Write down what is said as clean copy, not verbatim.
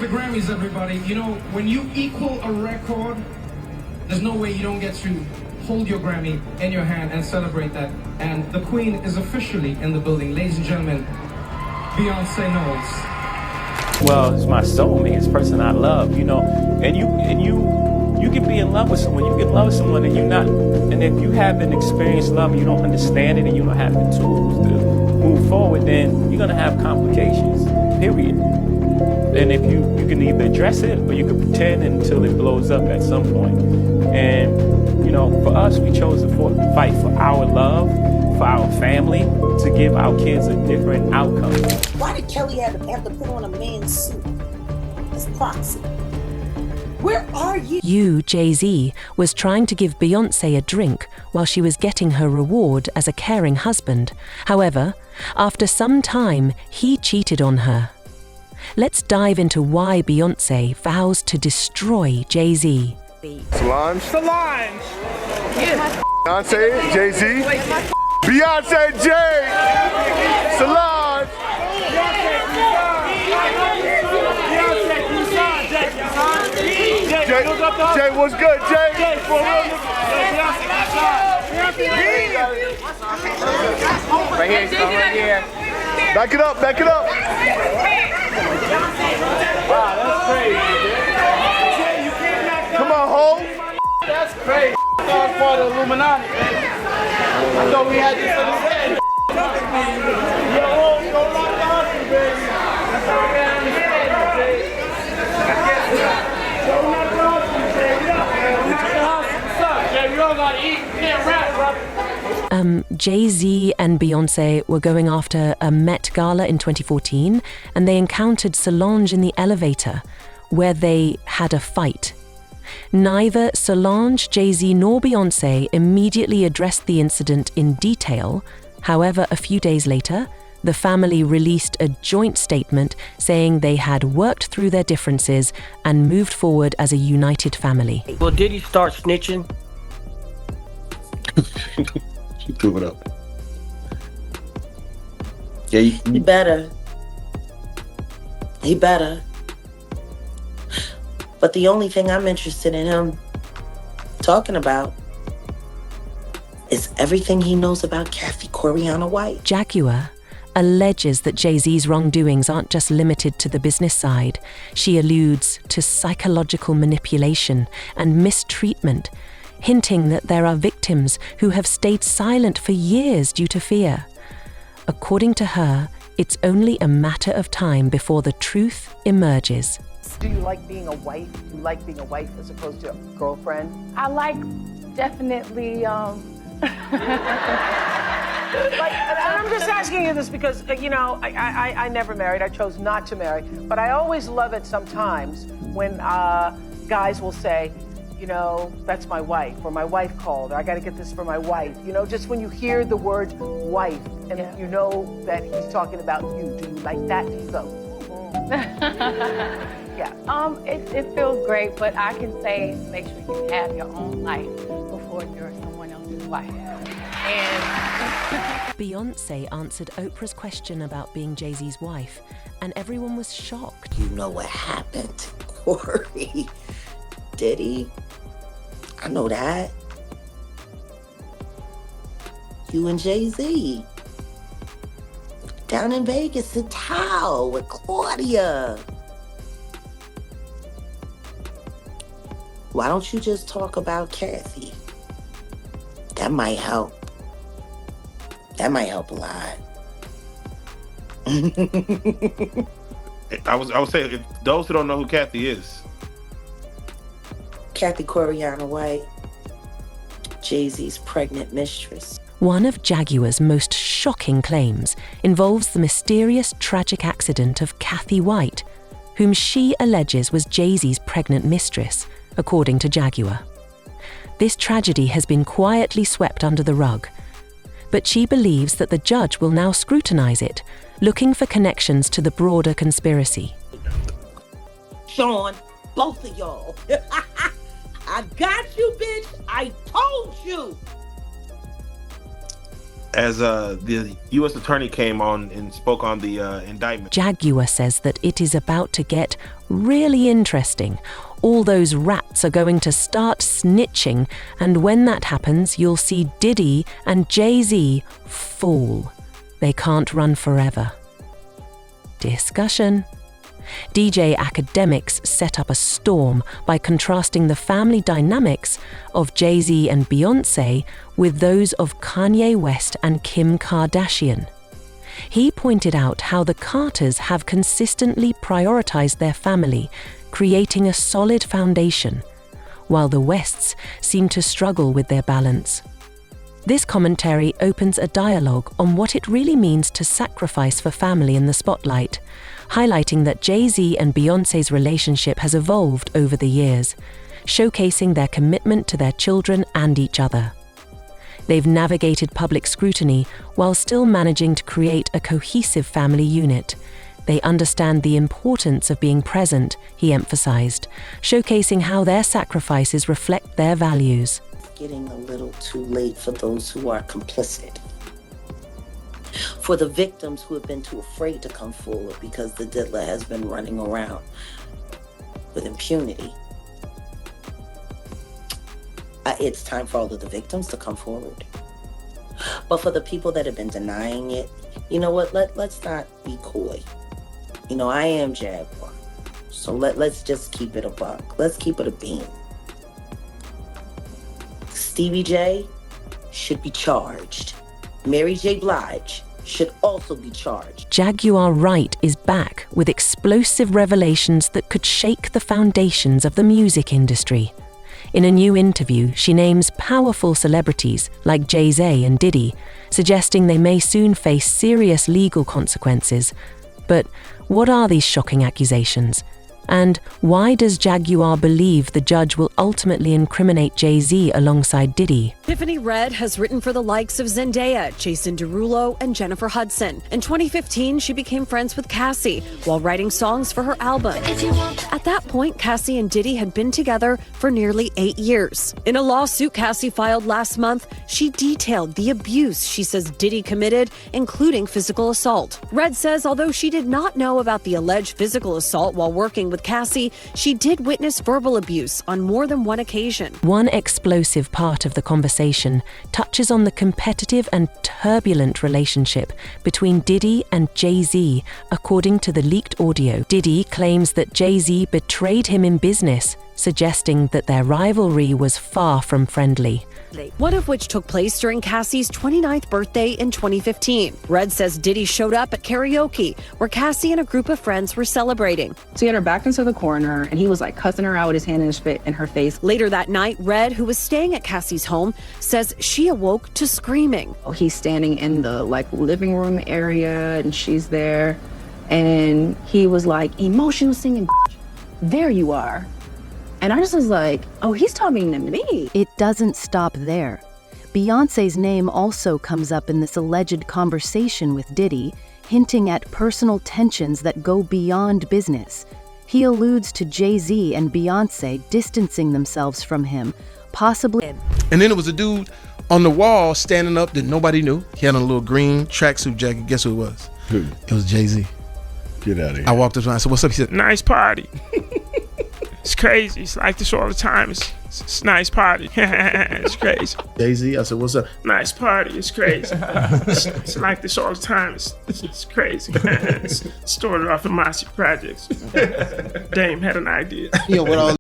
the Grammys, everybody. You know, when you equal a record, there's no way you don't get to hold your Grammy in your hand and celebrate that. And the Queen is officially in the building. Ladies and gentlemen, Beyoncé Knowles. Well, it's my soulmate, it's the person I love, you know. And you can be in love with someone, you can love someone and and if you haven't experienced love and you don't understand it and you don't have the tools to move forward, then you're gonna have complications, period. And if you can either address it or you can pretend until it blows up at some point. And, you know, for us, we chose to fight for our love, for our family, to give our kids a different outcome. Why did Kelly have to put on a man's suit as proxy? Where are you? You, Jay-Z, was trying to give Beyoncé a drink while she was getting her reward as a caring husband. However, after some time, he cheated on her. Let's dive into why Beyoncé vows to destroy Jay-Z. Solange. Yeah. Beyoncé, Jay-Z. Beyoncé, Jay. Solange. Jay, what's good, Jay? Right here, right here. Back it up, back it up. Wow, that's crazy, Jay, you can't knock down. Come on, Ho. That's crazy. I thought I was part of the Illuminati, man. I thought we had this in his head. Yo, don't knock the hustle, baby. That's how we gotta understand it, Jay. Don't knock the hustle, Jay. Don't knock the hustle. What's up, Jay? We all gotta eat. We can't rap, brother. Jay-Z and Beyoncé were going after a Met Gala in 2014, and they encountered Solange in the elevator, where they had a fight. Neither Solange, Jay-Z nor Beyoncé immediately addressed the incident in detail. However, a few days later, the family released a joint statement saying they had worked through their differences and moved forward as a united family. Well, did he start snitching? She threw it up. Yeah, He better. He better. But the only thing I'm interested in him talking about is everything he knows about Kathy Coriana White. Jaguar alleges that Jay-Z's wrongdoings aren't just limited to the business side. She alludes to psychological manipulation and mistreatment, hinting that there are victims who have stayed silent for years due to fear. According to her, it's only a matter of time before the truth emerges. Do you like being a wife? Do you like being a wife as opposed to a girlfriend? I like definitely. Like, and I'm just asking you this because, you know, I never married. I chose not to marry. But I always love it sometimes when guys will say, you know, that's my wife, or my wife called, or I got to get this for my wife. You know, just when you hear the word wife and you know that he's talking about you. Do you like that? Do you go, yeah. It feels great, but I can say make sure you have your own life before you're someone else's wife. And Beyoncé answered Oprah's question about being Jay-Z's wife, and everyone was shocked. You know what happened, Corey? Diddy? I know that. You and Jay-Z. Down in Vegas in Tao with Claudia. Why don't you just talk about Kathy? That might help. That might help a lot. I would say, if those who don't know who Kathy is. Kathy Coriana White, Jay-Z's pregnant mistress. One of Jaguar's most shocking claims involves the mysterious tragic accident of Kathy White, whom she alleges was Jay-Z's pregnant mistress, according to Jaguar. This tragedy has been quietly swept under the rug, but she believes that the judge will now scrutinize it, looking for connections to the broader conspiracy. Sean, both of y'all. I got you, bitch. I told you. as the U.S. attorney came on and spoke on the indictment. Jaguar says that it is about to get really interesting. All those rats are going to start snitching, and when that happens, you'll see Diddy and Jay-Z fall. They can't run forever. Discussion. DJ academics set up a storm by contrasting the family dynamics of Jay-Z and Beyoncé with those of Kanye West and Kim Kardashian. He pointed out how the Carters have consistently prioritized their family, creating a solid foundation, while the Wests seem to struggle with their balance. This commentary opens a dialogue on what it really means to sacrifice for family in the spotlight, highlighting that Jay-Z and Beyoncé's relationship has evolved over the years, showcasing their commitment to their children and each other. They've navigated public scrutiny while still managing to create a cohesive family unit. They understand the importance of being present, he emphasized, showcasing how their sacrifices reflect their values. Getting a little too late for those who are complicit. For the victims who have been too afraid to come forward because the diddler has been running around with impunity. It's time for all of the victims to come forward. But for the people that have been denying it, you know what, let's not be coy. You know, I am Jaguar, so let's just keep it a buck. Let's keep it a beam. Stevie J should be charged. Mary J. Blige should also be charged. Jaguar Wright is back with explosive revelations that could shake the foundations of the music industry. In a new interview, she names powerful celebrities like Jay-Z and Diddy, suggesting they may soon face serious legal consequences. But what are these shocking accusations? And why does Jaguar believe the judge will ultimately incriminate Jay-Z alongside Diddy? Tiffany Red has written for the likes of Zendaya, Jason Derulo, and Jennifer Hudson. In 2015, she became friends with Cassie while writing songs for her album. At that point, Cassie and Diddy had been together for nearly 8 years. In a lawsuit Cassie filed last month, she detailed the abuse she says Diddy committed, including physical assault. Red says although she did not know about the alleged physical assault while working with Cassie, she did witness verbal abuse on more than one occasion. One explosive part of the conversation touches on the competitive and turbulent relationship between Diddy and Jay-Z, according to the leaked audio. Diddy claims that Jay-Z betrayed him in business, suggesting that their rivalry was far from friendly. One of which took place during Cassie's 29th birthday in 2015. Red says Diddy showed up at karaoke, where Cassie and a group of friends were celebrating. So he had her backed into the corner, and he was like cussing her out with his hand in her face. Later that night, Red, who was staying at Cassie's home, says she awoke to screaming. He's standing in the living room area, and she's there, and he was like, emotional singing, there you are. And I just was like, oh, he's talking to me. It doesn't stop there. Beyoncé's name also comes up in this alleged conversation with Diddy, hinting at personal tensions that go beyond business. He alludes to Jay-Z and Beyoncé distancing themselves from him, possibly. And then there was a dude on the wall standing up that nobody knew. He had on a little green tracksuit jacket. Guess who it was? Who? It was Jay-Z. Get out of here. I walked up to him. I said, what's up? He said, nice party. It's crazy. It's like this all the time. It's a nice party. It's crazy. Jay-Z, I said, what's up? Nice party. It's crazy. It's like this all the time. It's crazy. It started off in Mossy Projects. Dame had an idea. you know, what all